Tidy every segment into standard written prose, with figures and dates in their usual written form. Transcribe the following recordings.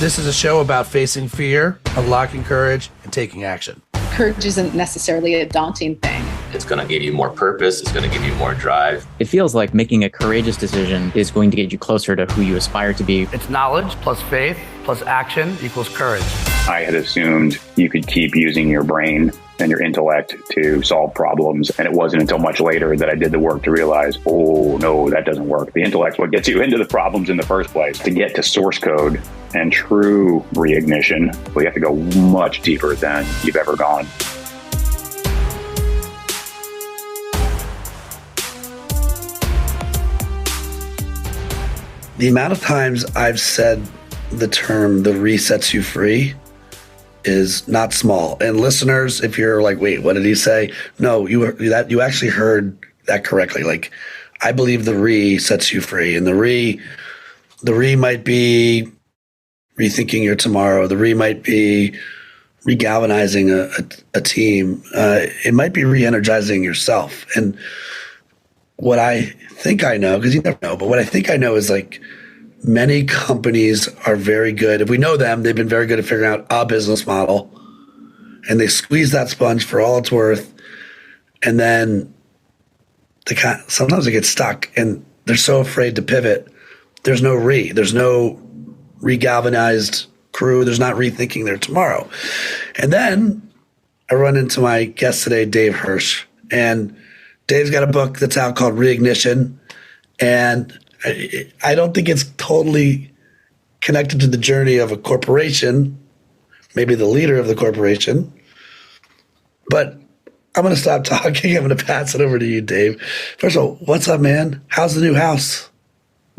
This is a show about facing fear, unlocking courage, and taking action. Courage isn't necessarily a daunting thing. It's going to give you more purpose. It's going to give you more drive. It feels like making a courageous decision is going to get you closer to who you aspire to be. It's knowledge plus faith plus action equals courage. I had assumed you could keep using your brain and your intellect to solve problems. And it wasn't until much later that I did the work to realize, oh, no, that doesn't work. The intellect's what gets you into the problems in the first place. To get to source code and true reignition, we have to go much deeper than you've ever gone. The amount of times I've said the term "the resets you free" is not small. And listeners, if you're like, wait, what did he say? No, you actually heard that correctly. Like, I believe the re sets you free. And the re might be rethinking your tomorrow. The re might be regalvanizing a team. It might be re-energizing yourself. And what I think I know, because you never know, but what I think I know is like many companies are very good. If we know them, they've been very good at figuring out a business model, and they squeeze that sponge for all it's worth. And then sometimes they get stuck and they're so afraid to pivot. There's no regalvanized crew. There's not rethinking their tomorrow. And then I run into my guest today, Dave Hersh, and Dave's got a book that's out called Reignition. And I don't think it's totally connected to the journey of a corporation, maybe the leader of the corporation. But I'm going to stop talking. I'm going to pass it over to you, Dave. First of all, what's up, man? How's the new house?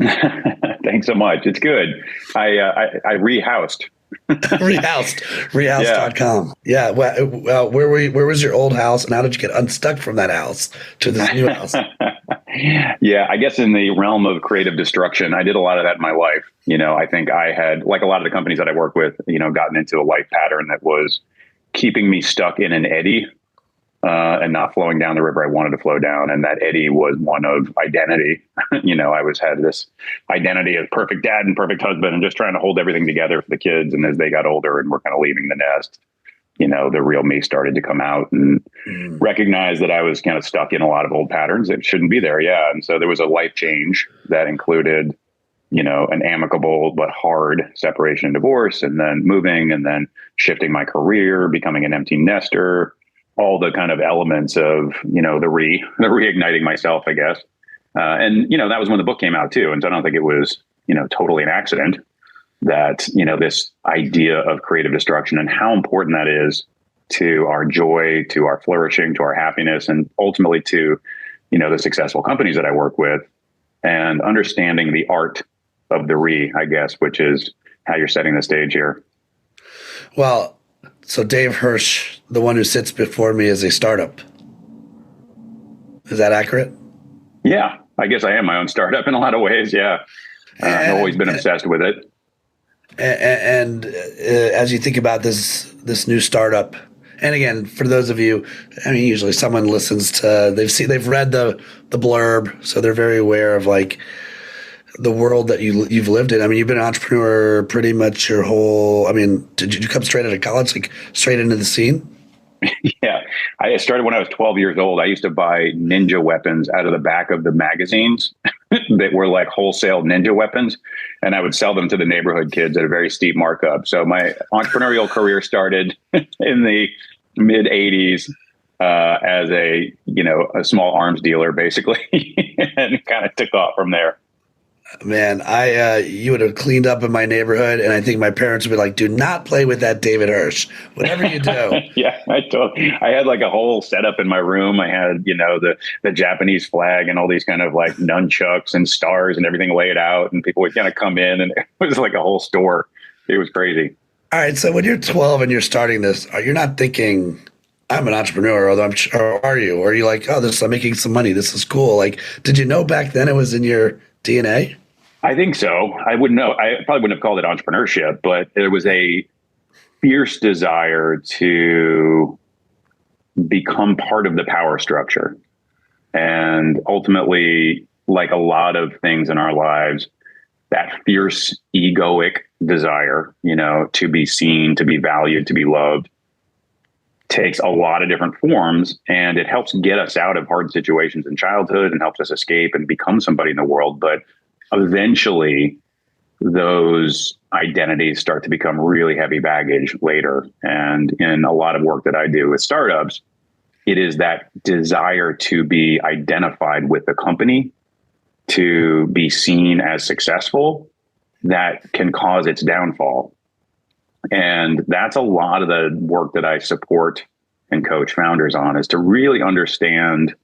Thanks so much. It's good. I rehoused. Rehoused.com. Yeah. Well, where was your old house, and how did you get unstuck from that house to this new house? Yeah, I guess in the realm of creative destruction, I did a lot of that in my life. I think I had, like a lot of the companies that I work with, gotten into a life pattern that was keeping me stuck in an eddy and not flowing down the river I wanted to flow down. And that eddy was one of identity. I had this identity of perfect dad and perfect husband and just trying to hold everything together for the kids. And as they got older and were kind of leaving the nest, the real me started to come out and recognize that I was kind of stuck in a lot of old patterns that shouldn't be there. Yeah. And so there was a life change that included, an amicable but hard separation and divorce, and then moving, and then shifting my career, becoming an empty nester, all the kind of elements of, the reigniting myself, I guess. And that was when the book came out too. And so I don't think it was, totally an accident that, this idea of creative destruction and how important that is to our joy, to our flourishing, to our happiness, and ultimately to, the successful companies that I work with, and understanding the art of the I guess, which is how you're setting the stage here. Well, so Dave Hersh, the one who sits before me, is a startup. Is that accurate? Yeah, I guess I am my own startup in a lot of ways. Yeah. I've always been obsessed with it. And as you think about this new startup, and again, for those of you, usually someone listens to, they've read the blurb, so they're very aware of like the world that you've lived in. You've been an entrepreneur pretty much your whole. Did you come straight out of college, like straight into the scene? Yeah, I started when I was 12 years old. I used to buy ninja weapons out of the back of the magazines that were like wholesale ninja weapons, and I would sell them to the neighborhood kids at a very steep markup. So my entrepreneurial career started in the mid 80s as a small arms dealer, basically, and kind of took off from there. Man, you would have cleaned up in my neighborhood, and I think my parents would be like, "Do not play with that David Hersh. Whatever you do." Yeah, I had like a whole setup in my room. I had, the Japanese flag and all these kind of like nunchucks and stars and everything laid out, and people would kind of come in, and it was like a whole store. It was crazy. All right, so when you're 12 and you're starting this, you're not thinking, "I'm an entrepreneur," although or are you? Or are you like, "Oh, I'm making some money. This is cool." Like, did you know back then it was in your DNA? I think so. I wouldn't know. I probably wouldn't have called it entrepreneurship, but there was a fierce desire to become part of the power structure. And ultimately, like a lot of things in our lives, that fierce egoic desire, to be seen, to be valued, to be loved, takes a lot of different forms, and it helps get us out of hard situations in childhood and helps us escape and become somebody in the world. But eventually those identities start to become really heavy baggage later. And in a lot of work that I do with startups, it is that desire to be identified with the company, to be seen as successful, that can cause its downfall. And that's a lot of the work that I support and coach founders on, is to really understand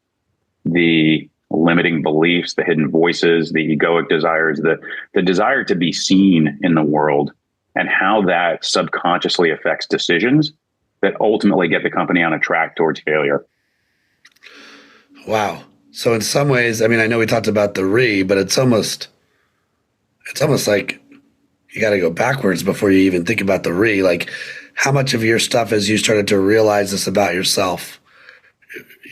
the limiting beliefs, the hidden voices, the egoic desires, the desire to be seen in the world, and how that subconsciously affects decisions that ultimately get the company on a track towards failure. Wow. So in some ways, I mean, I know we talked about the but it's almost like you got to go backwards before you even think about the Like, how much of your stuff, as you started to realize this about yourself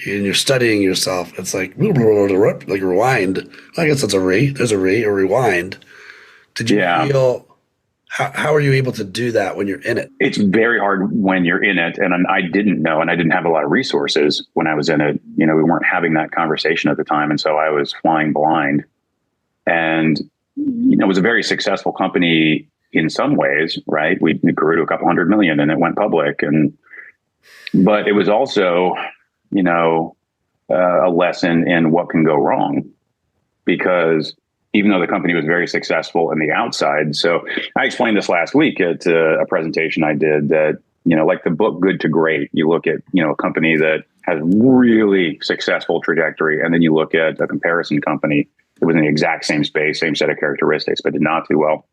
and you're studying yourself, it's like rewind. I guess that's a There's a rewind. Did you feel, how are you able to do that when you're in it? It's very hard when you're in it. And I didn't know, and I didn't have a lot of resources when I was in it. We weren't having that conversation at the time. And so I was flying blind. And it was a very successful company in some ways, right? We grew to a couple $100 million and it went public. But it was also, a lesson in what can go wrong, because even though the company was very successful in the outside. So I explained this last week at a presentation I did that, like the book Good to Great, you look at, a company that has really successful trajectory, and then you look at a comparison company that was in the exact same space, same set of characteristics, but did not do well.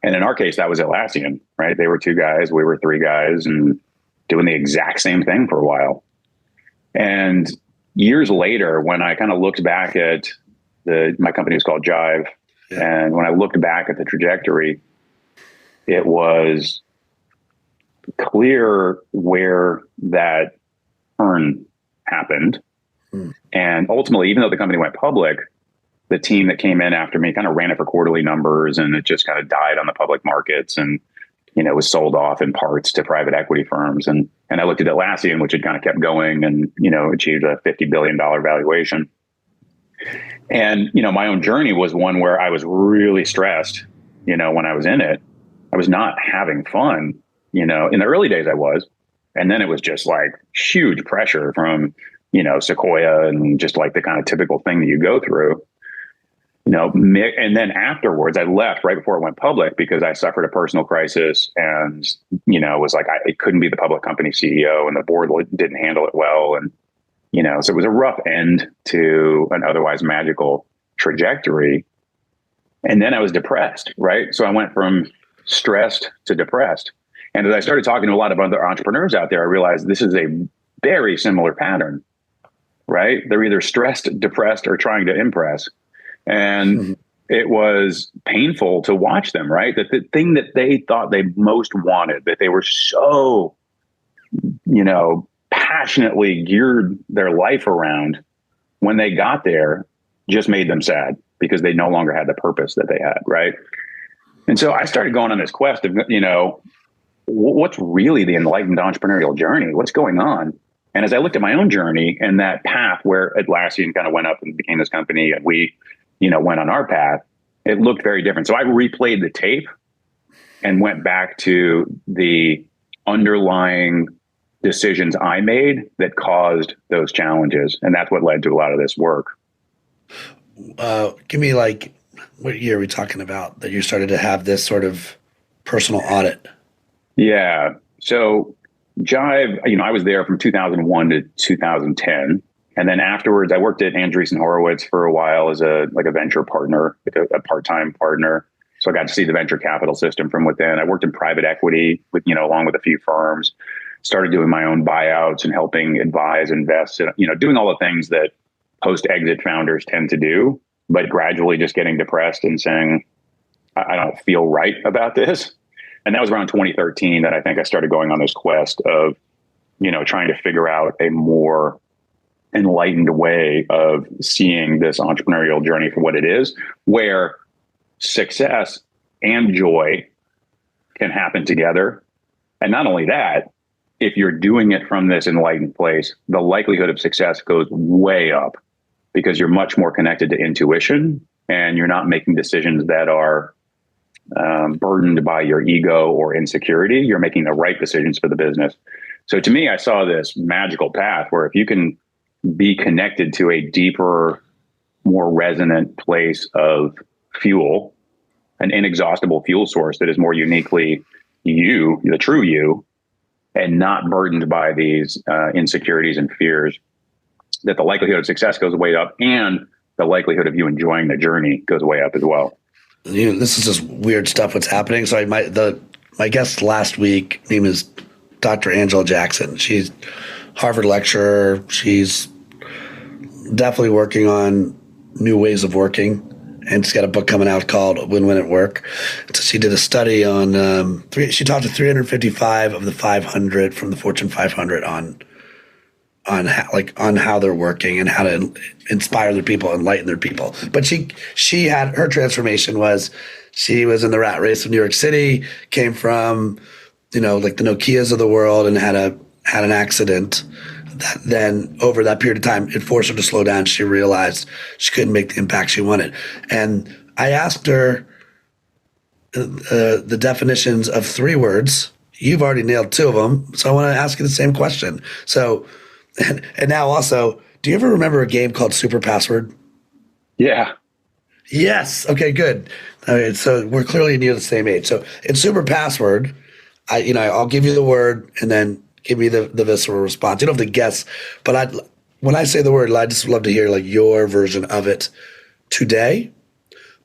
And in our case, that was Atlassian, right? They were 2 guys, we were 3 guys, and doing the exact same thing for a while. And years later, when I kind of looked back at my company was called Jive. Yeah. And when I looked back at the trajectory, it was clear where that turn happened. And ultimately, even though the company went public, the team that came in after me kind of ran it for quarterly numbers, and it just kind of died on the public markets, and was sold off in parts to private equity firms. And I looked at Atlassian, which had kind of kept going and achieved a $50 billion valuation. And my own journey was one where I was really stressed. When I was in it, I was not having fun. In the early days I was, and then it was just like huge pressure from Sequoia, and just like the kind of typical thing that you go through. And then afterwards, I left right before it went public because I suffered a personal crisis, and, it was like, it couldn't be the public company CEO, and the board didn't handle it well. And, so it was a rough end to an otherwise magical trajectory. And then I was depressed, right? So I went from stressed to depressed. And as I started talking to a lot of other entrepreneurs out there, I realized this is a very similar pattern, right? They're either stressed, depressed, or trying to impress. And it was painful to watch them, right? That the thing that they thought they most wanted, that they were so, passionately geared their life around, when they got there, just made them sad because they no longer had the purpose that they had, right? And so I started going on this quest of, what's really the enlightened entrepreneurial journey? What's going on? And as I looked at my own journey and that path where Atlassian kind of went up and became this company, and we went on our path, it looked very different. So I replayed the tape and went back to the underlying decisions I made that caused those challenges. And that's what led to a lot of this work. Give me what year are we talking about that you started to have this sort of personal audit? Yeah. So Jive, I was there from 2001 to 2010. And then afterwards, I worked at Andreessen Horowitz for a while as a venture partner, a part-time partner. So I got to see the venture capital system from within. I worked in private equity along with a few firms, started doing my own buyouts and helping advise, invest, doing all the things that post-exit founders tend to do, but gradually just getting depressed and saying, I don't feel right about this. And that was around 2013 that I think I started going on this quest of, trying to figure out a more enlightened way of seeing this entrepreneurial journey for what it is, where success and joy can happen together. And not only that, if you're doing it from this enlightened place, the likelihood of success goes way up because you're much more connected to intuition and you're not making decisions that are burdened by your ego or insecurity. You're making the right decisions for the business. So to me, I saw this magical path where if you can be connected to a deeper, more resonant place of fuel, an inexhaustible fuel source that is more uniquely you, the true you, and not burdened by these insecurities and fears, that the likelihood of success goes way up and the likelihood of you enjoying the journey goes way up as well. This is just weird stuff what's happening. So my guest last week, name is Dr. Angela Jackson. She's Harvard lecturer. She's definitely working on new ways of working. And she's got a book coming out called Win-Win at Work. So she did a study on, she talked to 355 of the 500 from the Fortune 500 on how they're working and how to inspire their people, enlighten their people. But she had, her transformation was, she was in the rat race of New York City, came from, like the Nokias of the world, and had an accident. That then over that period of time, it forced her to slow down. She realized she couldn't make the impact she wanted. And I asked her the definitions of 3 words. You've already nailed 2 of them. So I want to ask you the same question. So, and now also, do you ever remember a game called Super Password? Yeah. Yes. Okay, good. All right, so we're clearly near the same age. So in Super Password, I'll give you the word and then give me the visceral response. You don't have to guess, but when I say the word, I'd just love to hear like your version of it today.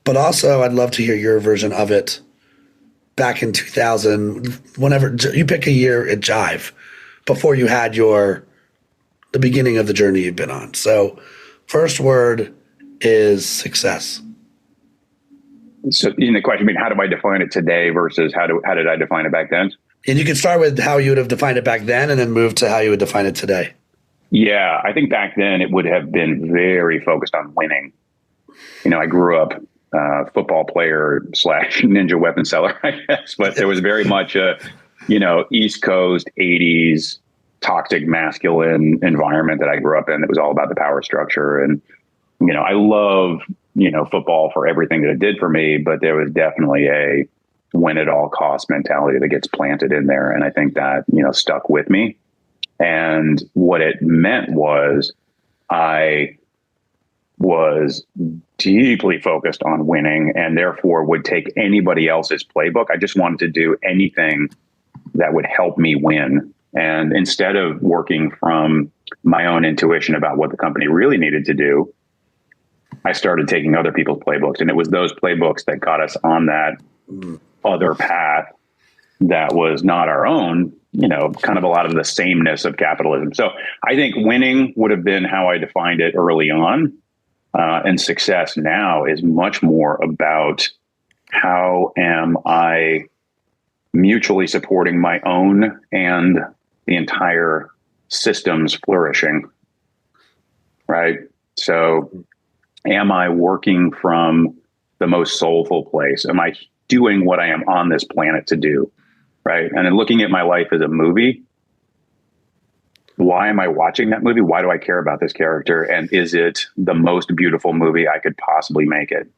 But also, I'd love to hear your version of it back in 2000, whenever you pick a year at Jive, before you had the beginning of the journey you've been on. So, first word is success. So, in the question, how do I define it today versus how did I define it back then? And you can start with how you would have defined it back then and then move to how you would define it today. Yeah, I think back then it would have been very focused on winning. I grew up football player / ninja weapon seller, I guess, but there was very much a, East Coast 80s toxic masculine environment that I grew up in that was all about the power structure. And, I love, football for everything that it did for me, but there was definitely a win at all cost mentality that gets planted in there. And I think that, stuck with me. And what it meant was I was deeply focused on winning and therefore would take anybody else's playbook. I just wanted to do anything that would help me win. And instead of working from my own intuition about what the company really needed to do, I started taking other people's playbooks. And it was those playbooks that got us on that other path that was not our own, kind of a lot of the sameness of capitalism. So I think winning would have been how I defined it early on. And success now is much more about how am I mutually supporting my own and the entire system's flourishing, right? So am I working from the most soulful place? Am I doing what I am on this planet to do, right? And then looking at my life as a movie, why am I watching that movie? Why do I care about this character? And is it the most beautiful movie I could possibly make it?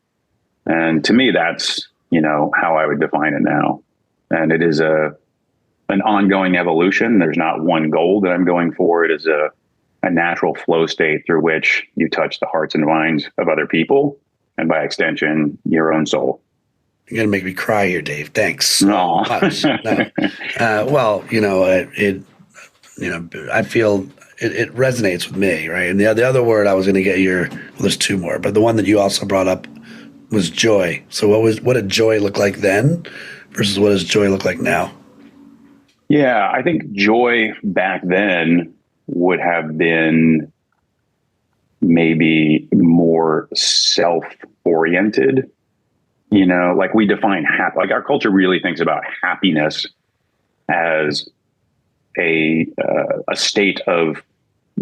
And to me, that's, how I would define it now. And it is an ongoing evolution. There's not one goal that I'm going for. It is a natural flow state through which you touch the hearts and minds of other people, and by extension, your own soul. You're going to make me cry here, Dave. Thanks so No. much. No. I feel it resonates with me, right? And the other word I was going to get there's 2 more, but the one that you also brought up was joy. So what did joy look like then versus what does joy look like now? Yeah, I think joy back then would have been maybe more self-oriented. Like we define happy, like our culture really thinks about happiness as a state of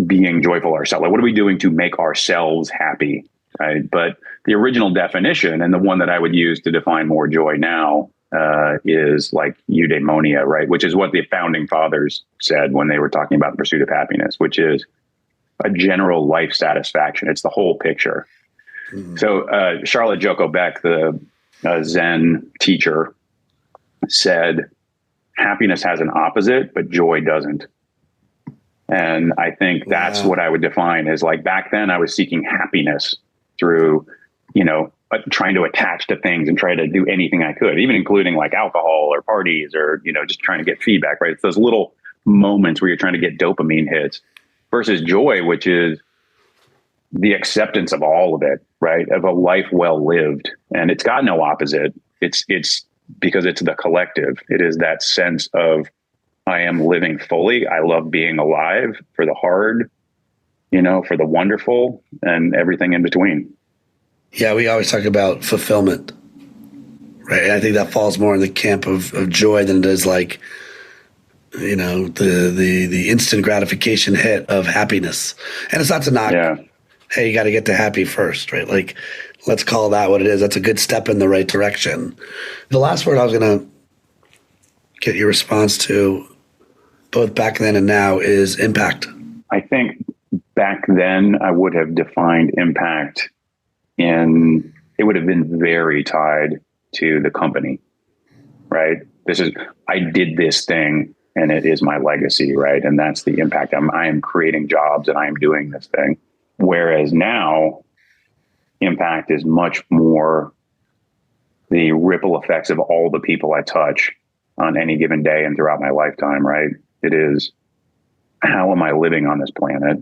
being joyful ourselves. Like, what are we doing to make ourselves happy? right? But the original definition, and the one that I would use to define more joy now, is like eudaimonia, right? Which is what the founding fathers said when they were talking about the pursuit of happiness, which is a general life satisfaction. It's the whole picture. Mm-hmm. So Charlotte Joko Beck, the Zen teacher, said, happiness has an opposite, but joy doesn't. And I think that's what I would define as, like, back then I was seeking happiness through, trying to attach to things and try to do anything I could, even including like alcohol or parties or, just trying to get feedback, right? It's those little moments where you're trying to get dopamine hits, versus joy, which is the acceptance of all of it, right? Of a life well lived. And it's got no opposite. It's because it's the collective. It is that sense of, I am living fully. I love being alive, for the hard, for the wonderful, and everything in between. Yeah, we always talk about fulfillment, right? And I think that falls more in the camp of joy than it is like, the instant gratification hit of happiness. And it's not to knock, hey, you got to get to happy first, right? Like, let's call that what it is. That's a good step in the right direction. The last word I was going to get your response to, both back then and now, is impact. I think back then I would have defined impact it would have been very tied to the company, right? I did this thing and it is my legacy, right? And that's the impact. I am creating jobs and I am doing this thing. Whereas now, impact is much more the ripple effects of all the people I touch on any given day and throughout my lifetime, right? It is, how am I living on this planet?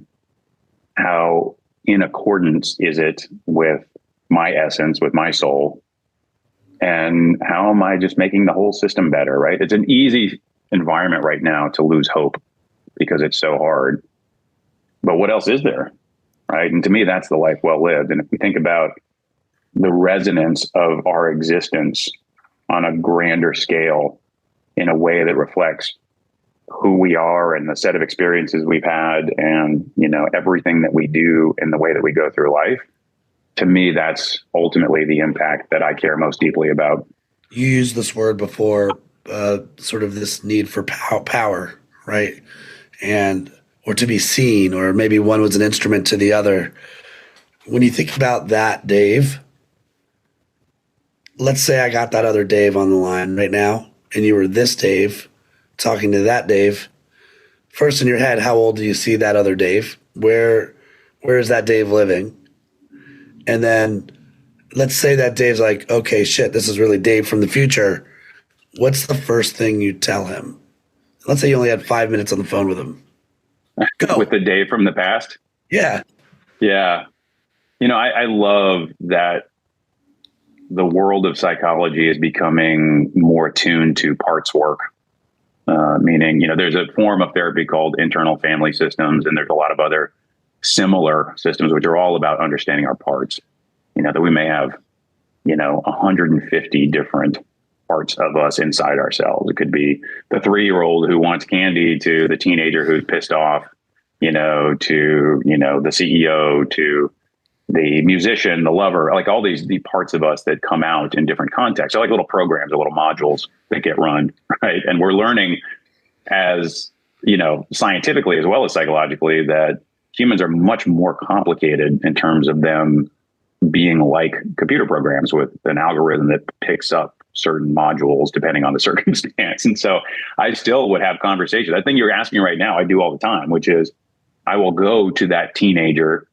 How in accordance is it with my essence, with my soul? And how am I just making the whole system better, right? It's an easy environment right now to lose hope because it's so hard. But what else is there, right? And to me, that's the life well lived. And if we think about the resonance of our existence on a grander scale in a way that reflects who we are and the set of experiences we've had and, everything that we do and the way that we go through life, to me, that's ultimately the impact that I care most deeply about. You used this word before, sort of this need for power, right? Or to be seen, or maybe one was an instrument to the other. When you think about that, Dave, let's say I got that other Dave on the line right now, and you were this Dave talking to that Dave. First in your head, how old do you see that other Dave? Where is that Dave living? And then let's say that Dave's like, okay, shit, this is really Dave from the future. What's the first thing you tell him? Let's say you only had 5 minutes on the phone with him. Go. With the Dave from the past? Yeah. Yeah. I love that the world of psychology is becoming more attuned to parts work. Meaning, there's a form of therapy called internal family systems, and there's a lot of other similar systems, which are all about understanding our parts. That we may have, 150 different parts of us inside ourselves. It could be the 3-year-old who wants candy, to the teenager who's pissed off, to, the CEO, to the musician, the lover, like all the parts of us that come out in different contexts. They're like little programs or little modules that get run, right? And we're learning as, scientifically as well as psychologically, that humans are much more complicated in terms of them being like computer programs with an algorithm that picks up certain modules depending on the circumstance. And so I still would have conversations. I think you're asking right now, I do all the time, which is I will go to that teenager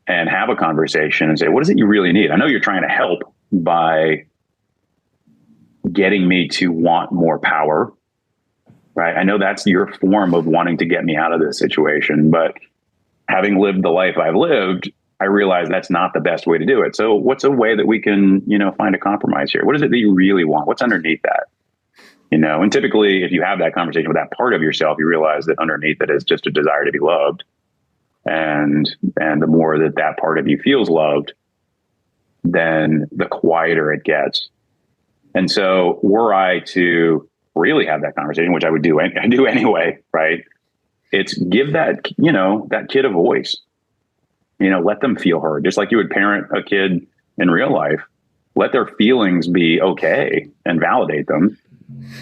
and have a conversation and say, what is it you really need? I know you're trying to help by getting me to want more power, right? I know that's your form of wanting to get me out of this situation, but having lived the life I've lived, I realize that's not the best way to do it. So what's a way that we can, find a compromise here? What is it that you really want? What's underneath that? And typically if you have that conversation with that part of yourself, you realize that underneath it is just a desire to be loved. And the more that part of you feels loved, then the quieter it gets. And so were I to really have that conversation, which I would do, I do anyway, right? It's give that, that kid a voice. let them feel heard, just like you would parent a kid in real life. Let their feelings be okay and validate them.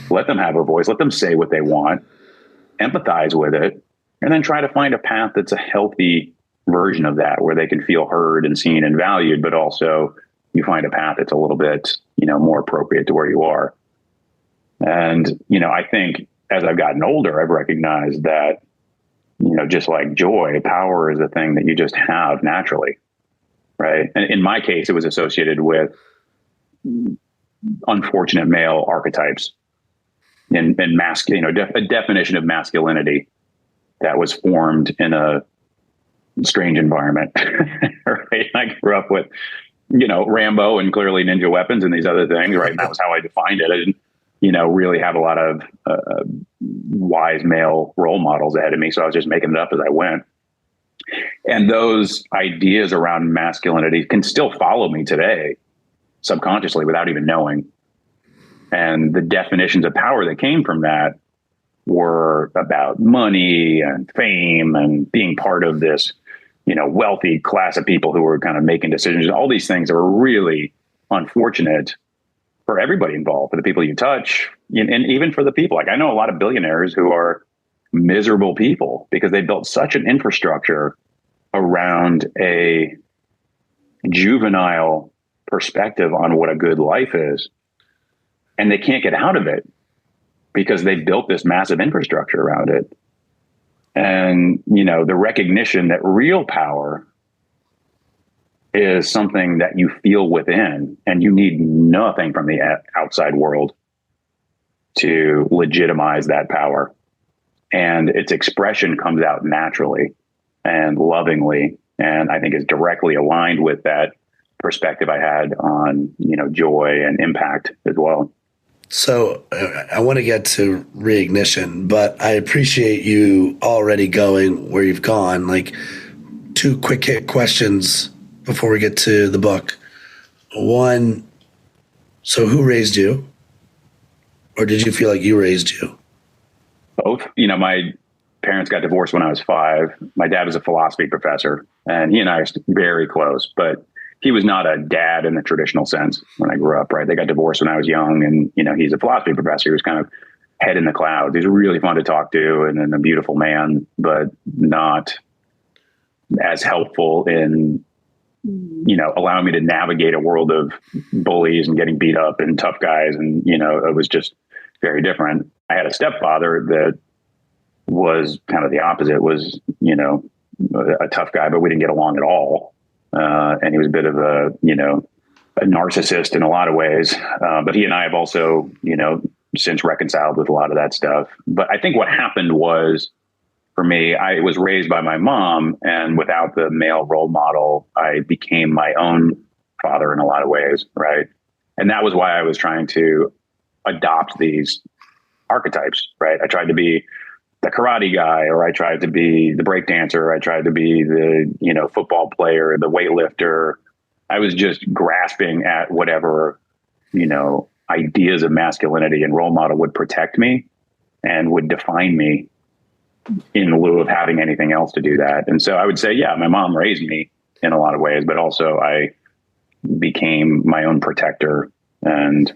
Let them have a voice. Let them say what they want. Empathize with it, and then try to find a path that's a healthy version of that, where they can feel heard and seen and valued, but also you find a path that's a little bit, more appropriate to where you are. And, I think as I've gotten older, I've recognized that, just like joy, power is a thing that you just have naturally, right? And in my case, it was associated with unfortunate male archetypes and a definition of masculinity that was formed in a strange environment. Right? I grew up with, Rambo and clearly ninja weapons and these other things, right? And that was how I defined it. I didn't, really have a lot of wise male role models ahead of me. So I was just making it up as I went. And those ideas around masculinity can still follow me today, subconsciously, without even knowing. And the definitions of power that came from that were about money and fame and being part of this, wealthy class of people who were kind of making decisions. All these things are really unfortunate for everybody involved, for the people you touch, and even for the people. Like, I know a lot of billionaires who are miserable people because they built such an infrastructure around a juvenile perspective on what a good life is. And they can't get out of it because they built this massive infrastructure around it. And, the recognition that real power is something that you feel within, and you need nothing from the outside world to legitimize that power. And its expression comes out naturally and lovingly. And I think is directly aligned with that perspective I had on, joy and impact as well. So I want to get to Reignition, but I appreciate you already going where you've gone. Like, 2 quick hit questions before we get to the book. One, so who raised you? Or did you feel like you raised you? Both. My parents got divorced when I was 5. My dad was a philosophy professor, and he and I are very close, but he was not a dad in the traditional sense when I grew up, right? They got divorced when I was young, and, he's a philosophy professor. He was kind of head in the clouds. He's really fun to talk to and a beautiful man, but not as helpful in, allowing me to navigate a world of bullies and getting beat up and tough guys. And, it was just very different. I had a stepfather that was kind of the opposite, was, a tough guy, but we didn't get along at all. And he was a bit of a narcissist in a lot of ways. But he and I have also, since reconciled with a lot of that stuff. But I think what happened was, for me, I was raised by my mom, and without the male role model, I became my own father in a lot of ways, right? And that was why I was trying to adopt these archetypes, right? I tried to be the karate guy, or I tried to be the break dancer, I tried to be the, football player, the weightlifter. I was just grasping at whatever, ideas of masculinity and role model would protect me and would define me in lieu of having anything else to do that. And so I would say, yeah, my mom raised me in a lot of ways, but also I became my own protector and,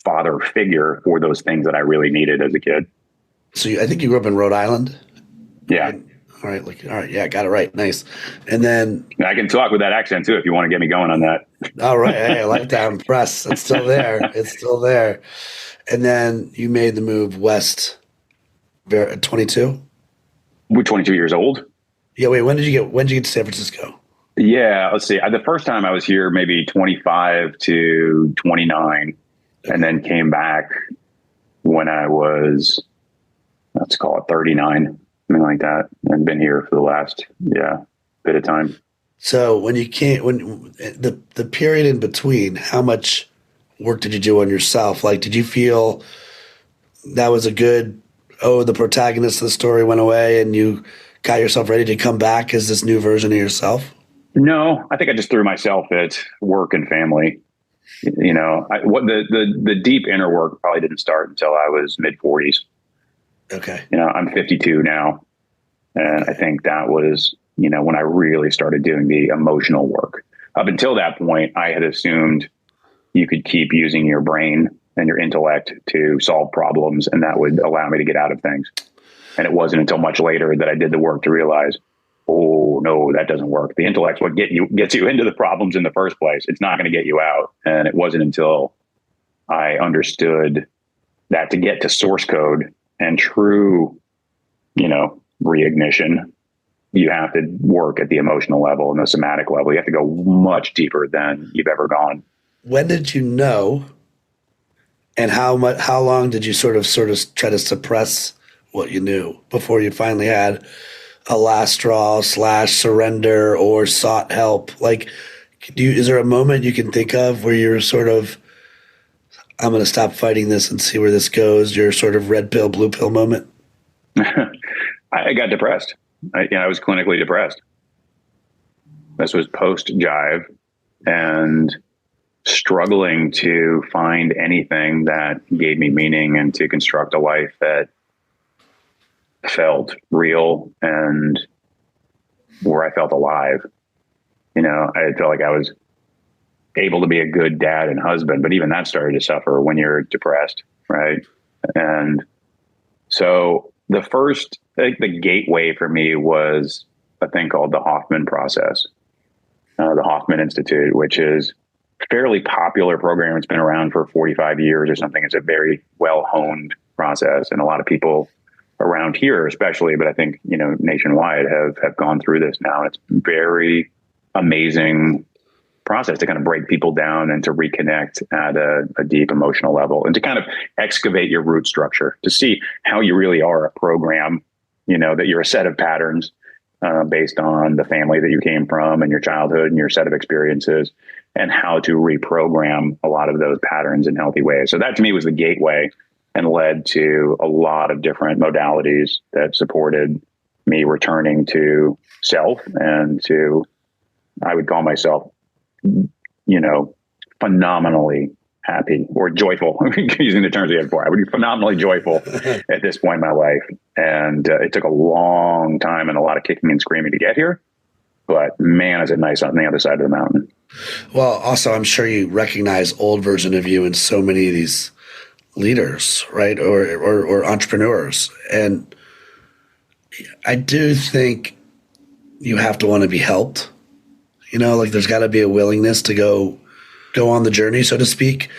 father figure for those things that I really needed as a kid. So I think you grew up in Rhode Island? Yeah. All right. Yeah, got it right. Nice. And then I can talk with that accent too, if you want to get me going on that. All right. Hey, I like that. I'm impressed. It's still there. It's still there. And then you made the move west at 22? We're 22 years old. Yeah. Wait, when did you get to San Francisco? Yeah. Let's see. The first time I was here, maybe 25 to 29, and then came back when I was, let's call it 39, something like that, and been here for the last, bit of time. So when the period in between, how much work did you do on yourself? Like, did you feel that was a good, the protagonist of the story went away and you got yourself ready to come back as this new version of yourself? No, I think I just threw myself at work and family. The deep inner work probably didn't start until I was mid-40s. Okay. I'm 52 now. And I think that was when I really started doing the emotional work. Up until that point, I had assumed you could keep using your brain and your intellect to solve problems, and that would allow me to get out of things. And it wasn't until much later that I did the work to realize, oh no, that doesn't work. The intellect's what gets you into the problems in the first place. It's not going to get you out. And it wasn't until I understood that to get to source code and true, reignition, you have to work at the emotional level and the somatic level. You have to go much deeper than you've ever gone. When did you know, and how long did you sort of try to suppress what you knew before you finally had a last straw / surrender or sought help? Like, is there a moment you can think of where you're sort of, I'm going to stop fighting this and see where this goes? Your sort of red pill, blue pill moment? I got depressed. I was clinically depressed. This was post Jive, and struggling to find anything that gave me meaning and to construct a life that felt real and where I felt alive. I felt like I was able to be a good dad and husband, but even that started to suffer when you're depressed, right? And so the gateway for me was a thing called the Hoffman process, the Hoffman Institute, which is a fairly popular program. It's been around for 45 years or something. It's a very well-honed process, and a lot of people around here especially, but I think, nationwide have gone through this now. It's very amazing process to kind of break people down and to reconnect at a deep emotional level and to kind of excavate your root structure to see how you really are a program, that you're a set of patterns based on the family that you came from and your childhood and your set of experiences, and how to reprogram a lot of those patterns in healthy ways. So that to me was the gateway and led to a lot of different modalities that supported me returning to self and to, I would call myself, phenomenally happy or joyful, using the terms we had before. I would be phenomenally joyful at this point in my life. And it took a long time and a lot of kicking and screaming to get here. But man, is it nice on the other side of the mountain. Well, also, I'm sure you recognize old version of you in so many of these leaders, right? Or entrepreneurs. And I do think you have to want to be helped. There's got to be a willingness to go on the journey, so to speak.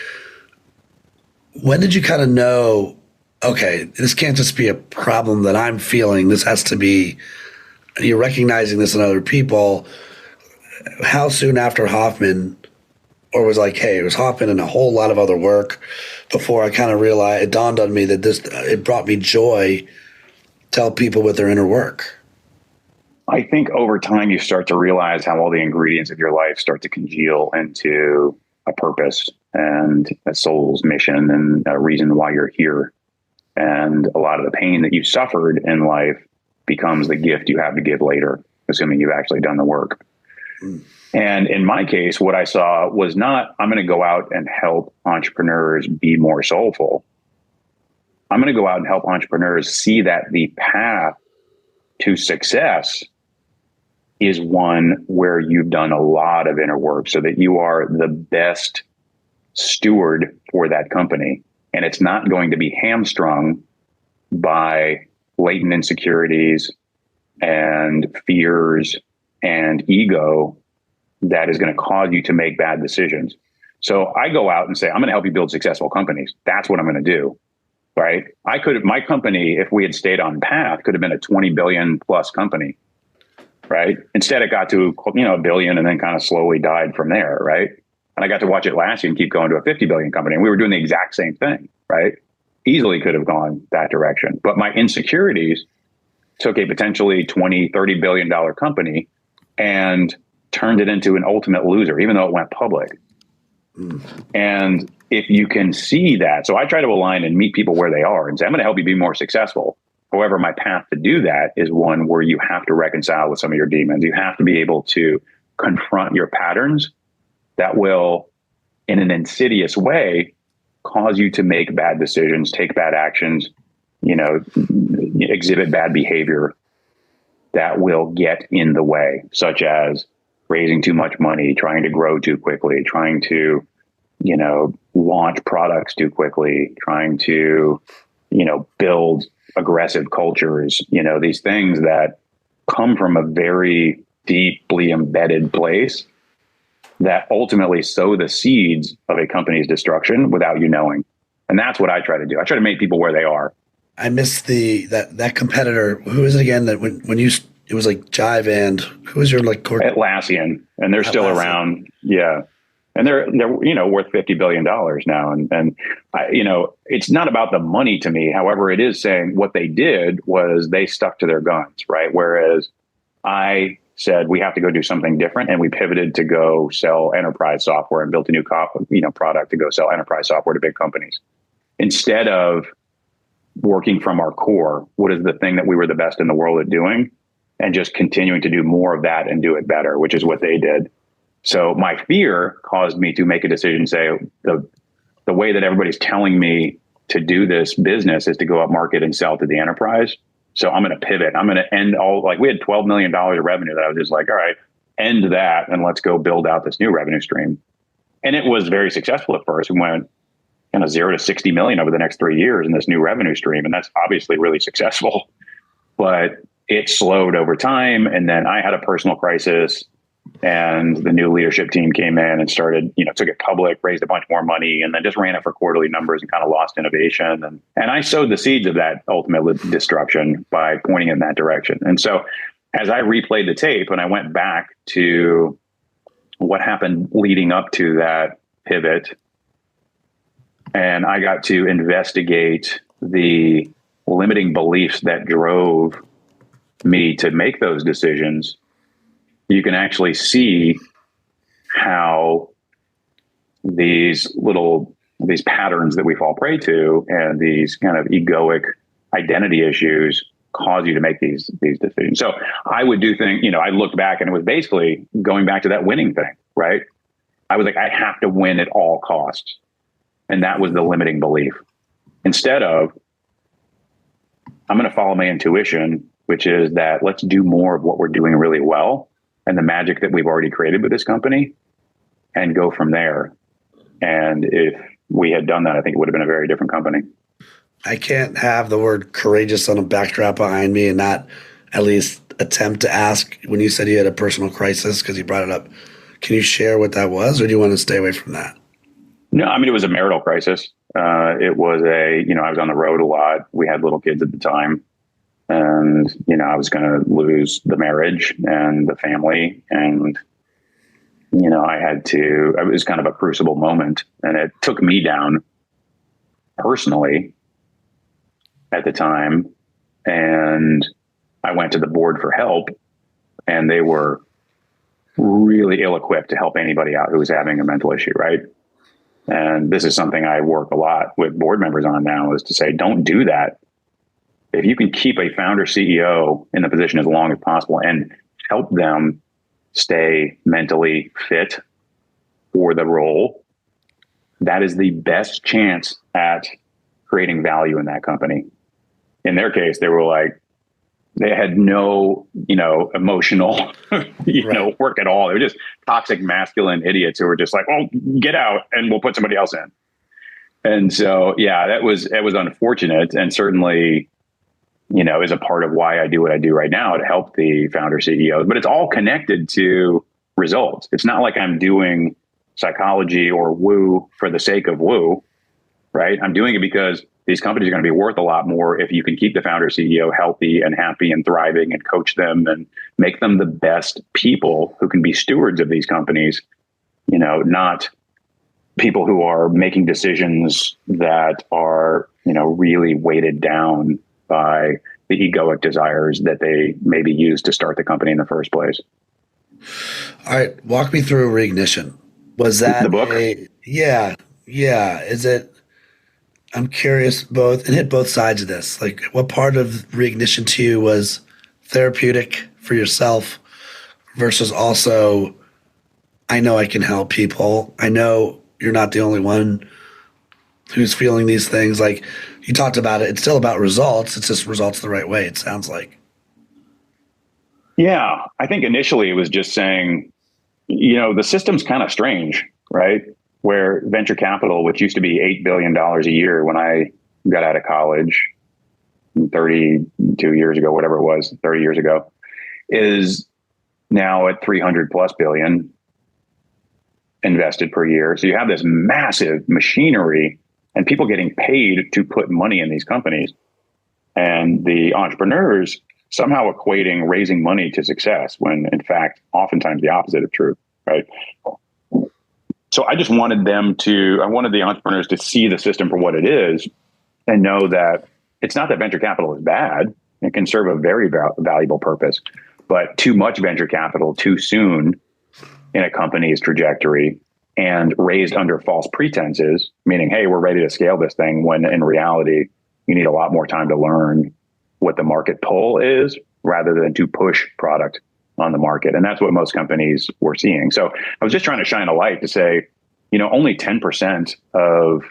When did you kind of know, okay, this can't just be a problem that I'm feeling. This has to be, you're recognizing this in other people. How soon after Hoffman, or was like, hey, it was Hoffman and a whole lot of other work before I kind of realized, it dawned on me that it brought me joy to help people with their inner work? I think over time you start to realize how all the ingredients of your life start to congeal into a purpose and a soul's mission and a reason why you're here. And a lot of the pain that you suffered in life becomes the gift you have to give later, assuming you've actually done the work. And in my case, what I saw was not, I'm going to go out and help entrepreneurs be more soulful. I'm going to go out and help entrepreneurs see that the path to success is one where you've done a lot of inner work so that you are the best steward for that company. And it's not going to be hamstrung by latent insecurities and fears and ego that is going to cause you to make bad decisions. So I go out and say, I'm going to help you build successful companies. That's what I'm going to do. Right? My company, if we had stayed on path, could have been a 20 billion plus company. Right? Instead, it got to, $1 billion and then kind of slowly died from there. Right? And I got to watch it last year and keep going to a 50 billion company. And we were doing the exact same thing. Right? Easily could have gone that direction. But my insecurities took a potentially $20, $30 billion company and turned it into an ultimate loser, even though it went public. And if you can see that, so I try to align and meet people where they are and say, I'm going to help you be more successful. However, my path to do that is one where you have to reconcile with some of your demons. You have to be able to confront your patterns that will, in an insidious way, cause you to make bad decisions, take bad actions, exhibit bad behavior. that will get in the way, such as raising too much money, trying to grow too quickly, trying to, launch products too quickly, trying to, build aggressive cultures, these things that come from a very deeply embedded place that ultimately sow the seeds of a company's destruction without you knowing. And that's what I try to do. I try to meet people where they are. I missed that competitor. Who is it again? That when you it was like Jive and who was your Atlassian, and they're still around. Yeah, and they're worth $50 billion now. And it's not about the money to me. However, it is saying what they did was they stuck to their guns, right? Whereas I said we have to go do something different, and we pivoted to go sell enterprise software and built a new product to go sell enterprise software to big companies instead of working from our core. What is the thing that we were the best in the world at doing, and just continuing to do more of that and do it better, which is what they did. So my fear caused me to make a decision, say the way that everybody's telling me to do this business is to go up market and sell to the enterprise. So I'm going to pivot. I'm going to end we had $12 million of revenue that I was just like, all right, end that and let's go build out this new revenue stream. And it was very successful at first. We went 0 to 60 million over the next 3 years in this new revenue stream. And that's obviously really successful, but it slowed over time. And then I had a personal crisis, and the new leadership team came in and started, took it public, raised a bunch more money, and then just ran it for quarterly numbers and kind of lost innovation. And I sowed the seeds of that ultimate destruction by pointing in that direction. And so as I replayed the tape and I went back to what happened leading up to that pivot, and I got to investigate the limiting beliefs that drove me to make those decisions, you can actually see how these patterns that we fall prey to and these kind of egoic identity issues cause you to make these decisions. So I would do things, I looked back and it was basically going back to that winning thing, right? I was like, I have to win at all costs. And that was the limiting belief. Instead of, I'm going to follow my intuition, which is that let's do more of what we're doing really well and the magic that we've already created with this company and go from there. And if we had done that, I think it would have been a very different company. I can't have the word courageous on a backdrop behind me and not at least attempt to ask, when you said you had a personal crisis, because you brought it up, can you share what that was, or do you want to stay away from that? No, I mean, it was a marital crisis. It was I was on the road a lot. We had little kids at the time. And, I was going to lose the marriage and the family. And, it was kind of a crucible moment. And it took me down personally at the time. And I went to the board for help, and they were really ill-equipped to help anybody out who was having a mental issue, right? And this is something I work a lot with board members on now, is to say, don't do that. If you can keep a founder CEO in the position as long as possible and help them stay mentally fit for the role, that is the best chance at creating value in that company. In their case, they were like, they had no, emotional, work at all. They were just toxic masculine idiots who were just like, well, get out and we'll put somebody else in. And so, it was unfortunate, and certainly, is a part of why I do what I do right now to help the founder CEOs. But it's all connected to results. It's not like I'm doing psychology or woo for the sake of woo, right? I'm doing it because these companies are going to be worth a lot more if you can keep the founder CEO healthy and happy and thriving and coach them and make them the best people who can be stewards of these companies, not people who are making decisions that are, really weighted down by the egoic desires that they maybe used to start the company in the first place. All right. Walk me through Reignition. Was that the book? Yeah. Is it, I'm curious and hit both sides of this. Like, what part of Reignition to you was therapeutic for yourself versus also, I know I can help people. I know you're not the only one who's feeling these things. Like you talked about it. It's still about results. It's just results the right way, it sounds like. Yeah, I think initially it was just saying, the system's kind of strange, right? Where venture capital, which used to be $8 billion a year when I got out of college 32 years ago, whatever it was, 30 years ago, is now at 300 plus billion invested per year. So you have this massive machinery and people getting paid to put money in these companies. And the entrepreneurs somehow equating raising money to success when in fact, oftentimes the opposite of true, right? So I just wanted I wanted the entrepreneurs to see the system for what it is and know that it's not that venture capital is bad. It can serve a very valuable purpose, but too much venture capital too soon in a company's trajectory and raised under false pretenses, meaning, hey, we're ready to scale this thing, when in reality, you need a lot more time to learn what the market pull is rather than to push product on the market. And that's what most companies were seeing. So I was just trying to shine a light to say, only 10% of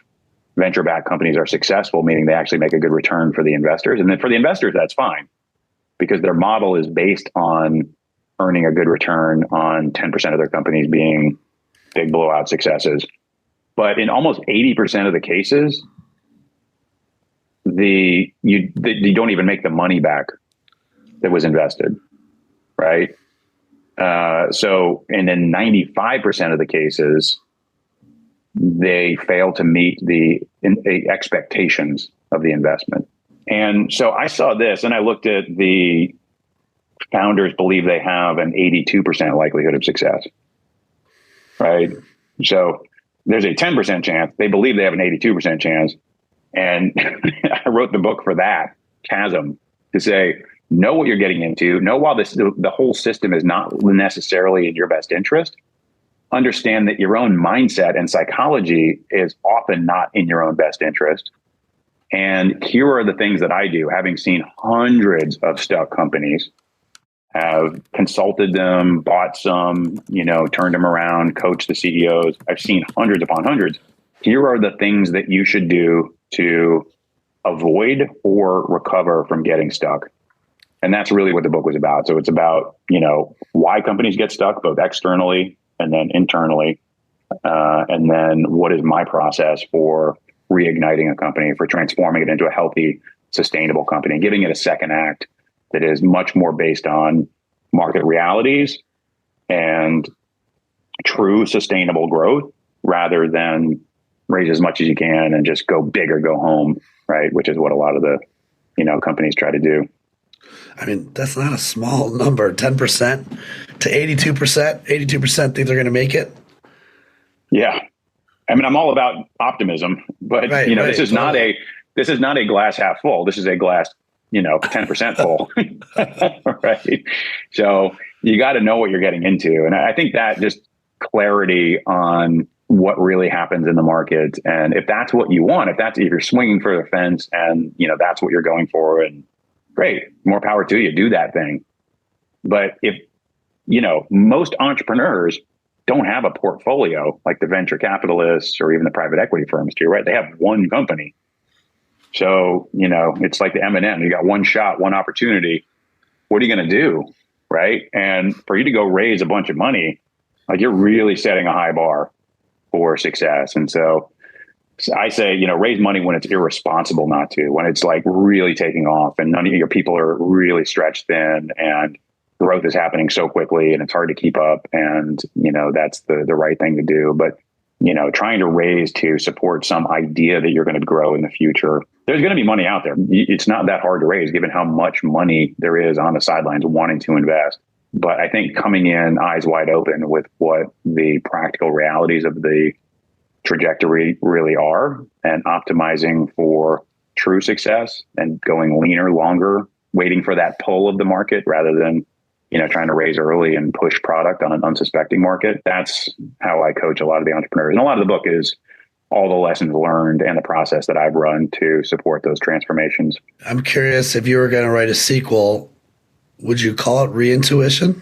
venture-backed companies are successful, meaning they actually make a good return for the investors. And then for the investors, that's fine because their model is based on earning a good return on 10% of their companies being big blowout successes. But in almost 80% of the cases, you don't even make the money back that was invested, right? And in 95% of the cases, they fail to meet the expectations of the investment. And so I saw this and I looked at the founders believe they have an 82% likelihood of success, right? So there's a 10% chance. They believe they have an 82% chance. And I wrote the book for that chasm to say, know what you're getting into. Know while the whole system is not necessarily in your best interest, understand that your own mindset and psychology is often not in your own best interest. And here are the things that I do, having seen hundreds of stuck companies, have consulted them, bought some, turned them around, coached the CEOs. I've seen hundreds upon hundreds. Here are the things that you should do to avoid or recover from getting stuck. And that's really what the book was about. So it's about, why companies get stuck, both externally and then internally. And then what is my process for reigniting a company, for transforming it into a healthy, sustainable company, giving it a second act that is much more based on market realities and true sustainable growth rather than raise as much as you can and just go big or go home, right? Which is what a lot of the, companies try to do. I mean, that's not a small number, 10% to 82%. 82% think they're going to make it. Yeah. I mean, I'm all about optimism, but this is not a glass half full. This is a glass, 10% full. Right. So you got to know what you're getting into. And I think that just clarity on what really happens in the market. And if that's what you want, if you're swinging for the fence and, that's what you're going for, and great, more power to you, do that thing. But if, most entrepreneurs don't have a portfolio like the venture capitalists or even the private equity firms do, right? They have one company. So, it's like the M&M, you got one shot, one opportunity. What are you going to do? Right. And for you to go raise a bunch of money, like you're really setting a high bar for success. And so I say, raise money when it's irresponsible not to, when it's like really taking off and none of your people are really stretched thin and growth is happening so quickly and it's hard to keep up. And, that's the right thing to do. But, trying to raise to support some idea that you're going to grow in the future, there's going to be money out there. It's not that hard to raise given how much money there is on the sidelines wanting to invest. But I think coming in eyes wide open with what the practical realities of the trajectory really are and optimizing for true success and going leaner, longer, waiting for that pull of the market rather than, trying to raise early and push product on an unsuspecting market. That's how I coach a lot of the entrepreneurs. And a lot of the book is all the lessons learned and the process that I've run to support those transformations. I'm curious, if you were going to write a sequel, would you call it Reintuition?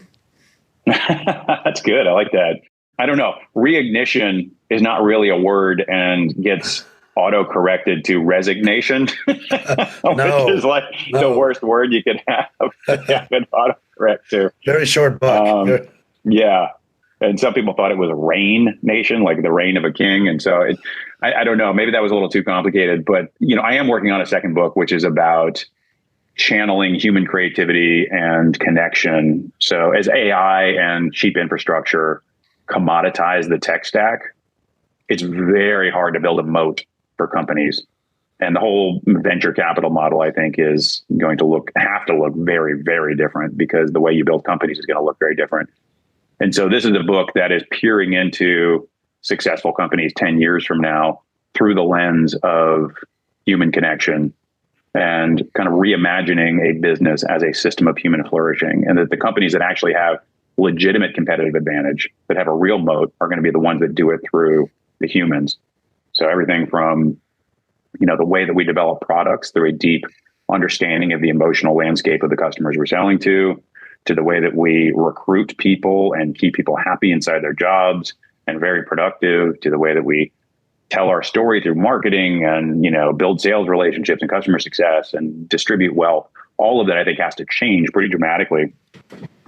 That's good. I like that. I don't know. Reignition is not really a word and gets auto-corrected to resignation, No, which is like the no. worst word you could have. Have an autocorrect to. Very short book. Yeah. And some people thought it was Reign Nation, like the reign of a king. And so I don't know, maybe that was a little too complicated, but I am working on a second book, which is about channeling human creativity and connection. So as AI and cheap infrastructure commoditize the tech stack, it's very hard to build a moat for companies. And the whole venture capital model, I think, is going to have to look very, very different, because the way you build companies is going to look very different. And so this is a book that is peering into successful companies 10 years from now through the lens of human connection and kind of reimagining a business as a system of human flourishing. And that the companies that actually have legitimate competitive advantage, that have a real moat, are going to be the ones that do it through the humans. So everything from, the way that we develop products through a deep understanding of the emotional landscape of the customers we're selling to the way that we recruit people and keep people happy inside their jobs and very productive, to the way that we tell our story through marketing and, build sales relationships and customer success and distribute wealth. All of that, I think, has to change pretty dramatically.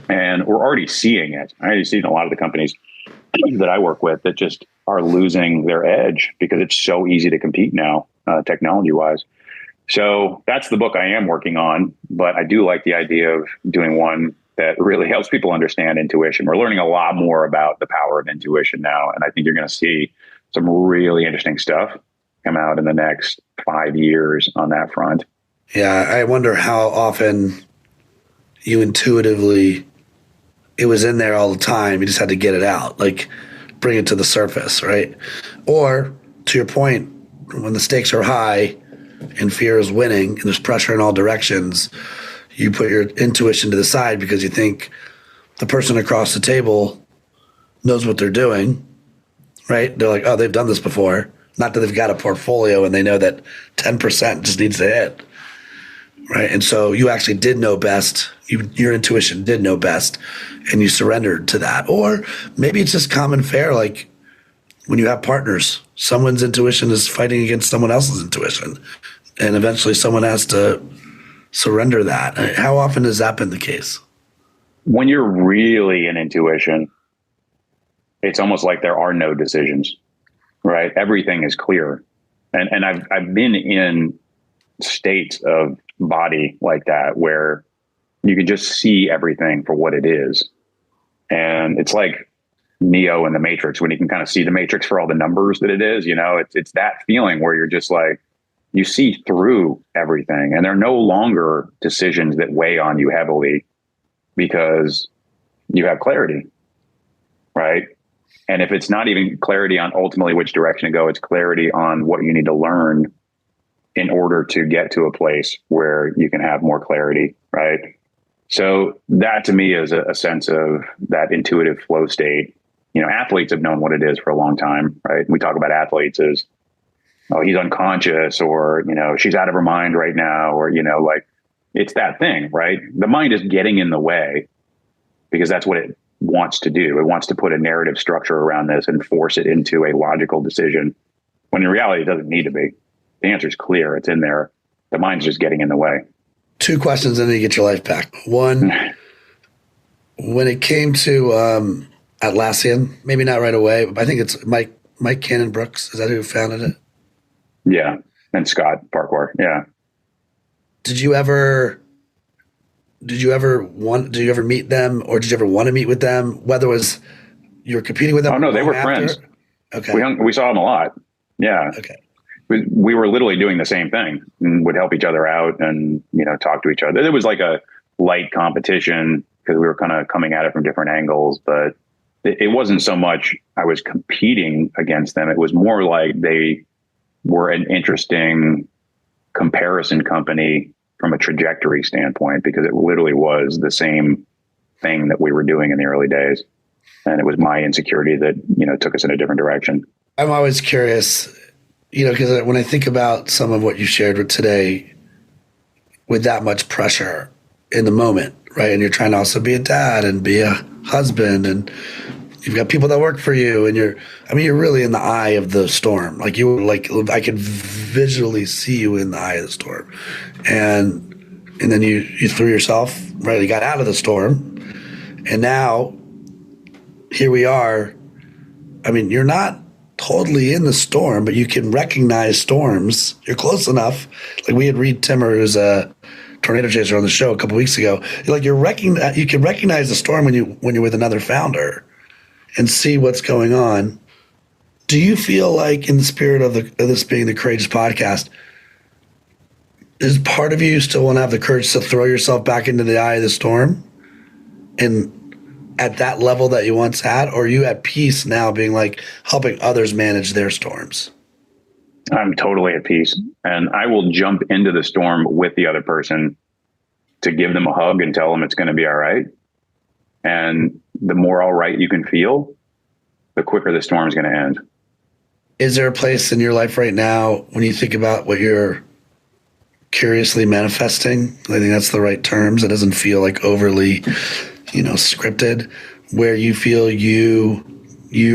And we're already seeing it. I already see it in a lot of the companies that I work with that just are losing their edge because it's so easy to compete now, technology-wise. So that's the book I am working on, but I do like the idea of doing one that really helps people understand intuition. We're learning a lot more about the power of intuition now, and I think you're going to see some really interesting stuff come out in the next 5 years on that front. Yeah, I wonder how often you intuitively, it was in there all the time, you just had to get it out, like bring it to the surface, right? Or, to your point, when the stakes are high and fear is winning and there's pressure in all directions, you put your intuition to the side because you think the person across the table knows what they're doing, right? They're like, oh, they've done this before. Not that they've got a portfolio and they know that 10% just needs to hit, right? And so you actually did know best. Your intuition did know best, and you surrendered to that. Or maybe it's just common fare, like when you have partners, someone's intuition is fighting against someone else's intuition, and eventually someone has to surrender that. How often has that been the case? When you're really in intuition, it's almost like there are no decisions, right? Everything is clear. And I've been in states of body like that where you can just see everything for what it is. And it's like Neo in the Matrix, when you can kind of see the Matrix for all the numbers that it is, it's that feeling where you're just like, you see through everything, and there are no longer decisions that weigh on you heavily because you have clarity, right? And if it's not even clarity on ultimately which direction to go, it's clarity on what you need to learn in order to get to a place where you can have more clarity, right? So that to me is a sense of that intuitive flow state. Athletes have known what it is for a long time, right? We talk about athletes as, oh, he's unconscious, or, she's out of her mind right now, or, like it's that thing, right? The mind is getting in the way because that's what it wants to do. It wants to put a narrative structure around this and force it into a logical decision, when in reality, it doesn't need to be. The answer is clear. It's in there. The mind's just getting in the way. 2 questions, and then you get your life back. One, when it came to Atlassian, maybe not right away, but I think it's Mike Cannon Brooks. Is that who founded it? Yeah. And Scott Farquhar. Yeah. Did you ever meet them, or did you ever want to meet with them? Whether it was you were competing with them? Oh, no, they were friends. Okay. We saw them a lot. Yeah. Okay. We were literally doing the same thing and would help each other out and, talk to each other. There was like a light competition because we were kind of coming at it from different angles, but it wasn't so much I was competing against them. It was more like they were an interesting comparison company from a trajectory standpoint, because it literally was the same thing that we were doing in the early days. And it was my insecurity that, took us in a different direction. I'm always curious, because when I think about some of what you shared with today, with that much pressure in the moment, right? And you're trying to also be a dad and be a husband and, you've got people that work for you, and you're really in the eye of the storm. Like I could visually see you in the eye of the storm, and then you threw yourself, right? You got out of the storm, and now here we are. I mean, you're not totally in the storm, but you can recognize storms. You're close enough. Like we had Reed Timmer, who's a tornado chaser, on the show a couple weeks ago. You can recognize the storm when you're with another founder and see what's going on. Do you feel like, in the spirit of this being the Courageous Podcast, is part of you still want to have the courage to throw yourself back into the eye of the storm and at that level that you once had, or are you at peace now, being like helping others manage their storms? I'm totally at peace, and I will jump into the storm with the other person to give them a hug and tell them it's going to be all right. And the more all right you can feel, the quicker the storm is going to end. Is there a place in your life right now when you think about what you're curiously manifesting? I think that's the right terms. It doesn't feel like overly, scripted, where you feel you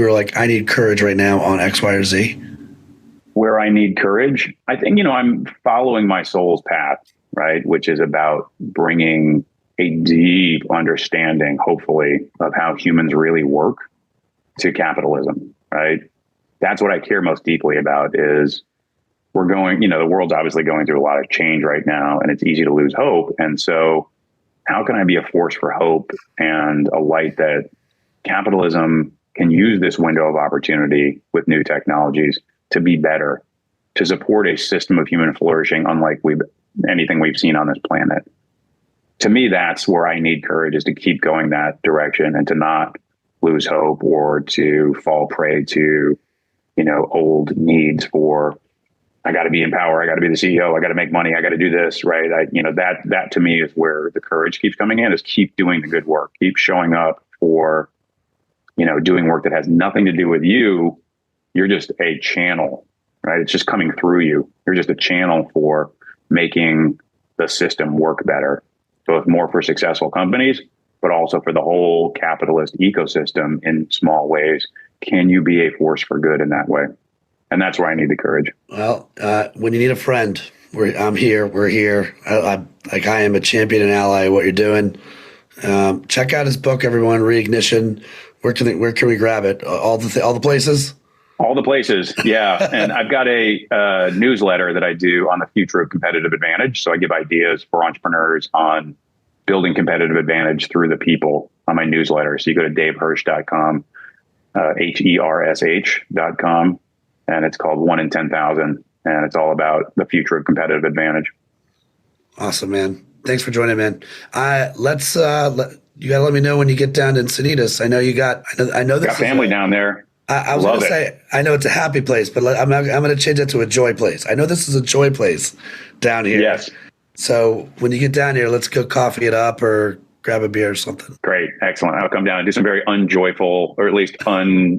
are like, I need courage right now on X, Y, or Z? Where I need courage, I think, I'm following my soul's path, right? Which is about bringing a deep understanding, hopefully, of how humans really work to capitalism, right? That's what I care most deeply about. Is we're going, the world's obviously going through a lot of change right now, and it's easy to lose hope. And so how can I be a force for hope and a light that capitalism can use this window of opportunity with new technologies to be better, to support a system of human flourishing unlike anything we've seen on this planet? To me, that's where I need courage, is to keep going that direction and to not lose hope or to fall prey to, old needs for, I got to be in power, I got to be the CEO, I got to make money, I got to do this, right? That to me is where the courage keeps coming in, is keep doing the good work, keep showing up for, doing work that has nothing to do with you. You're just a channel, right? It's just coming through you. You're just a channel for making the system work better, both more for successful companies, but also for the whole capitalist ecosystem in small ways. Can you be a force for good in that way? And that's where I need the courage. Well, when you need a friend, I'm here. We're here. I am a champion and ally of what you're doing. Check out his book, everyone. Reignition. Where can we grab it? All the places. All the places, yeah. And I've got a newsletter that I do on the future of competitive advantage. So I give ideas for entrepreneurs on building competitive advantage through the people on my newsletter. So you go to davehersh.com, HERSH.com, and it's called 1 in 10,000. And it's all about the future of competitive advantage. Awesome, man. Thanks for joining, man. You got to let me know when you get down to Encinitas. I know you got, I know this got family down there. I was going to say, I know it's a happy place, but I'm going to change it to a joy place. I know this is a joy place down here. Yes. So when you get down here, let's go coffee it up or grab a beer or something. Great. Excellent. I'll come down and do some very unjoyful, or at least unelegant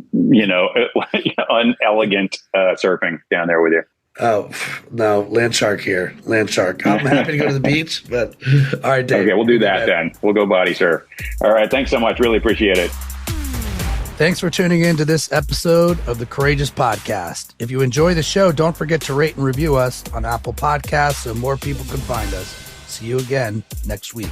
surfing down there with you. Oh, no, land shark here. Land shark. I'm happy to go to the beach, but all right, Dave. Okay, we'll do that then. We'll go body surf. All right. Thanks so much. Really appreciate it. Thanks for tuning in to this episode of the Courageous Podcast. If you enjoy the show, don't forget to rate and review us on Apple Podcasts so more people can find us. See you again next week.